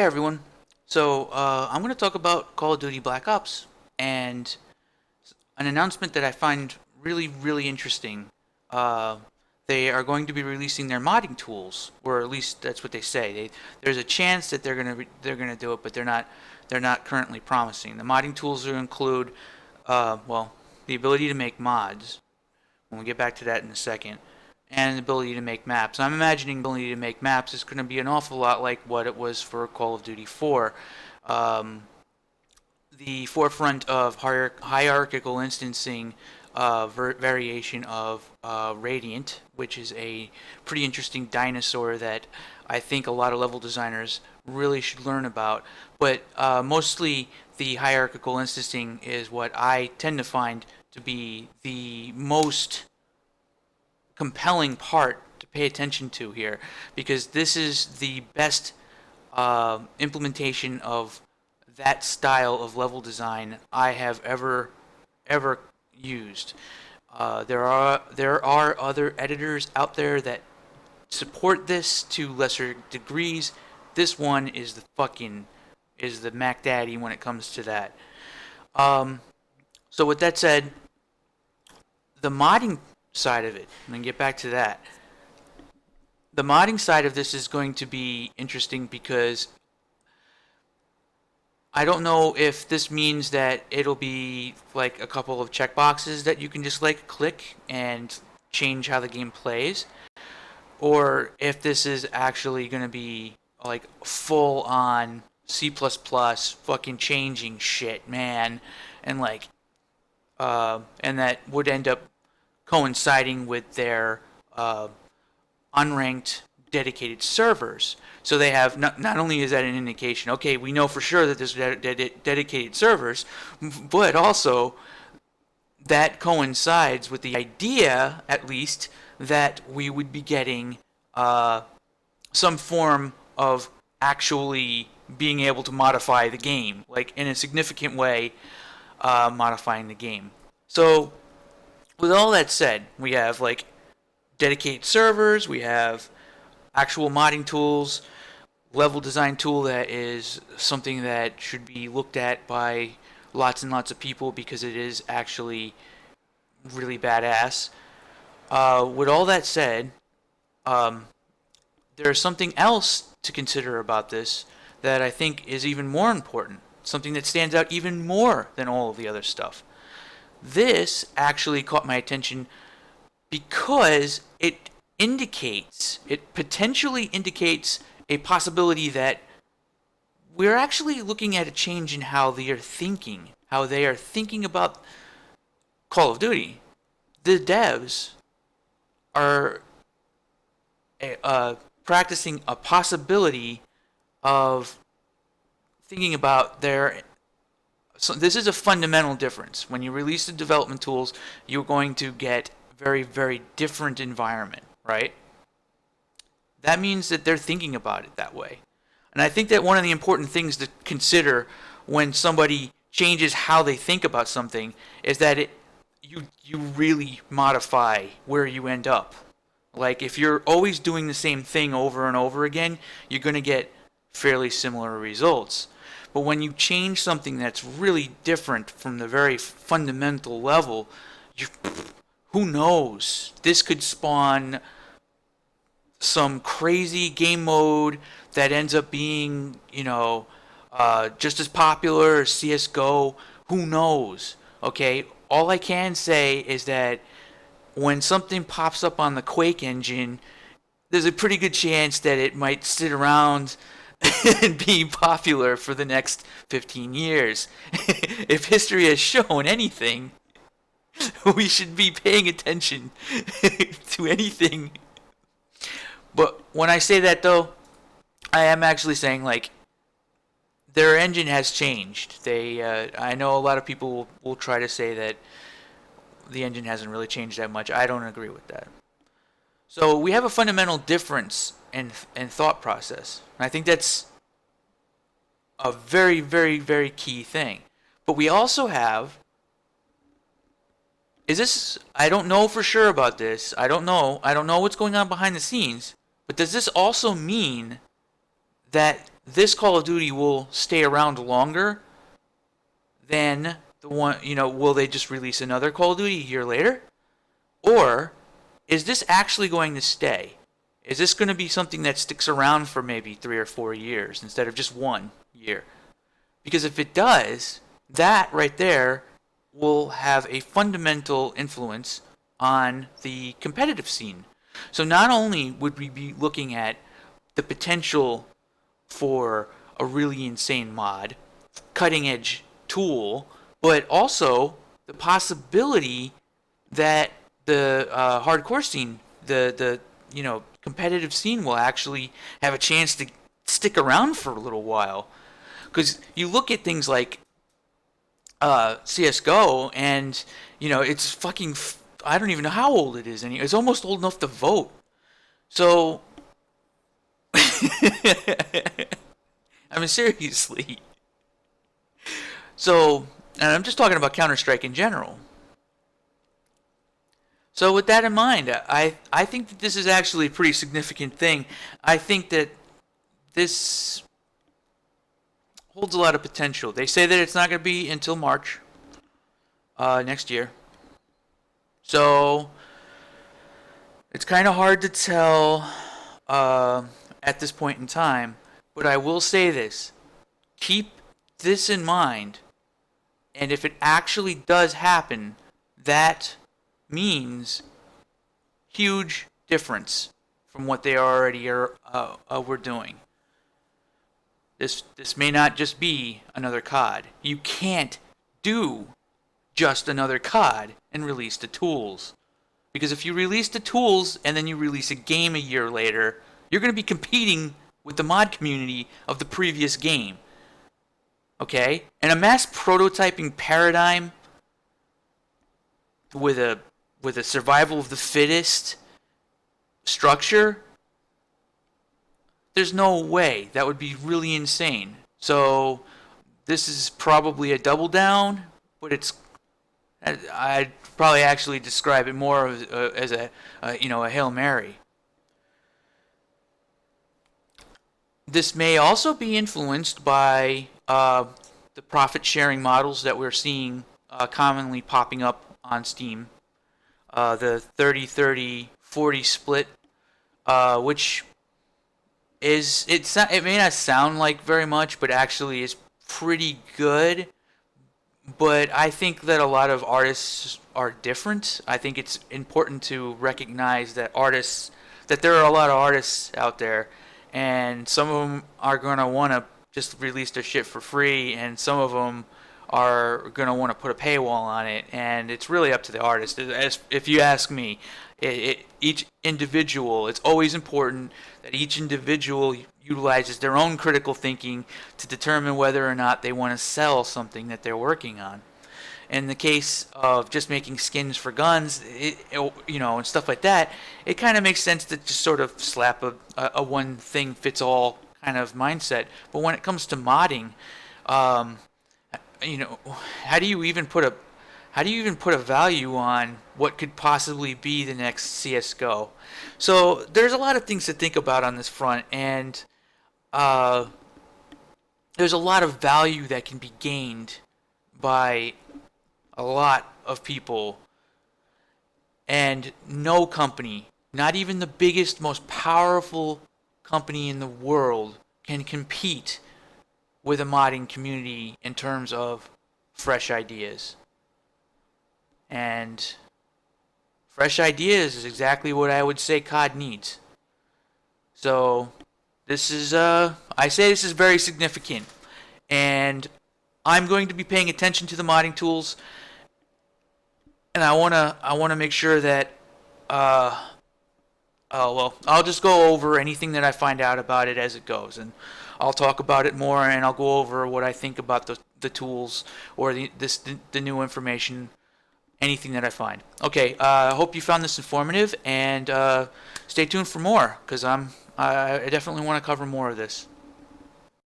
Hey everyone. I'm going to talk about Call of Duty Black Ops and an announcement that I find really, really interesting. Uh, they are going to be releasing their modding tools, or at least that's what they say. There's a chance that they're gonna do it, but they're not currently promising. The modding tools will include, well, the ability to make mods. We'll get back to that in a second. And the ability to make maps. I'm imagining the ability to make maps is going to be an awful lot like what it was for Call of Duty 4. Um, the forefront of hierarchical instancing variation of Radiant, which is a pretty interesting dinosaur that I think a lot of level designers really should learn about. But mostly the hierarchical instancing is what I tend to find to be the most compelling part to pay attention to here, because this is the best implementation of that style of level design I have ever used. There are other editors out there that support this to lesser degrees. This one is the Mac Daddy when it comes to that. Um, so with that said, the modding side of it, I'm gonna get back to that. The modding side of this is going to be interesting because I don't know if this means that it'll be like a couple of checkboxes that you can just like click and change how the game plays, or if this is actually going to be like full on C++ fucking changing shit, man, and and that would end up coinciding with their unranked dedicated servers. So they have not only is that an indication, okay, we know for sure that there's dedicated servers, but also that coincides with the idea, at least, that we would be getting some form of actually being able to modify the game, like in a significant way, modifying the game. So, with all that said, we have like dedicated servers, we have actual modding tools, level design tool that is something that should be looked at by lots and lots of people because it is actually really badass. With all that said, um, there's something else to consider about this that I think is even more important. Something that stands out even more than all of the other stuff. This actually caught my attention because it potentially indicates a possibility that we're actually looking at a change in how they are thinking about Call of Duty. The devs are practicing a possibility of thinking about their. So this is a fundamental difference. When you release the development tools, you're going to get very, very different environment, right? That means that they're thinking about it that way. And I think that one of the important things to consider when somebody changes how they think about something is that you really modify where you end up. Like if you're always doing the same thing over and over again, you're going to get fairly similar results. But when you change something that's really different from the very fundamental level, you who knows? This could spawn some crazy game mode that ends up being, just as popular as CS:GO. Who knows? Okay, all I can say is that when something pops up on the Quake engine, there's a pretty good chance that it might sit around and be popular for the next 15 years. If history has shown anything, we should be paying attention to anything. But when I say that though, I am actually saying like their engine has changed. I know a lot of people will try to say that the engine hasn't really changed that much. I don't agree with that. So we have a fundamental difference in thought process. And I think that's a very, very, very key thing. But we also have is this I don't know for sure about this. I don't know. I don't know what's going on behind the scenes. But does this also mean that this Call of Duty will stay around longer than the one, will they just release another Call of Duty a year later? Or is this actually going to stay? Is this going to be something that sticks around for maybe 3 or 4 years instead of just 1 year? Because if it does, that right there will have a fundamental influence on the competitive scene. So not only would we be looking at the potential for a really insane mod, cutting edge tool, but also the possibility that the hardcore scene, the competitive scene will actually have a chance to stick around for a little while. Because you look at things like CS:GO, and it's fucking. I don't even know how old it is anymore. It's almost old enough to vote. So, I mean, seriously. So, and I'm just talking about Counter-Strike in general. So with that in mind, I think that this is actually a pretty significant thing. I think that this holds a lot of potential. They say that it's not going to be until March next year. So it's kind of hard to tell at this point in time. But I will say this. Keep this in mind. And if it actually does happen, that means huge difference from what they already were doing. This may not just be another COD. You can't do just another COD and release the tools. Because if you release the tools and then you release a game a year later, you're going to be competing with the mod community of the previous game. Okay? And a mass prototyping paradigm with a survival of the fittest structure, there's no way. That would be really insane. So this is probably a double down, but I'd probably actually describe it more as a Hail Mary. This may also be influenced by the profit sharing models that we're seeing commonly popping up on Steam. The 30-30-40 split, which it may not sound like very much, but actually is pretty good. But I think that a lot of artists are different. I think it's important to recognize that there are a lot of artists out there, and some of them are gonna want to just release their shit for free, and some of them are going to want to put a paywall on it, and it's really up to the artist. If you ask me, each individual, it's always important that each individual utilizes their own critical thinking to determine whether or not they want to sell something that they're working on. In the case of just making skins for guns, and stuff like that, it kind of makes sense to just sort of slap a one thing fits all kind of mindset. But when it comes to modding, how do you even put a value on what could possibly be the next CS:GO? So there's a lot of things to think about on this front, and there's a lot of value that can be gained by a lot of people, and no company, not even the biggest, most powerful company in the world, can compete with a modding community in terms of fresh ideas. And fresh ideas is exactly what I would say COD needs. So this is I say this is very significant, and I'm going to be paying attention to the modding tools, and I wanna make sure that I'll just go over anything that I find out about it as it goes, and I'll talk about it more, and I'll go over what I think about the tools or the new information, anything that I find. Okay, I hope you found this informative, and stay tuned for more, because I definitely want to cover more of this.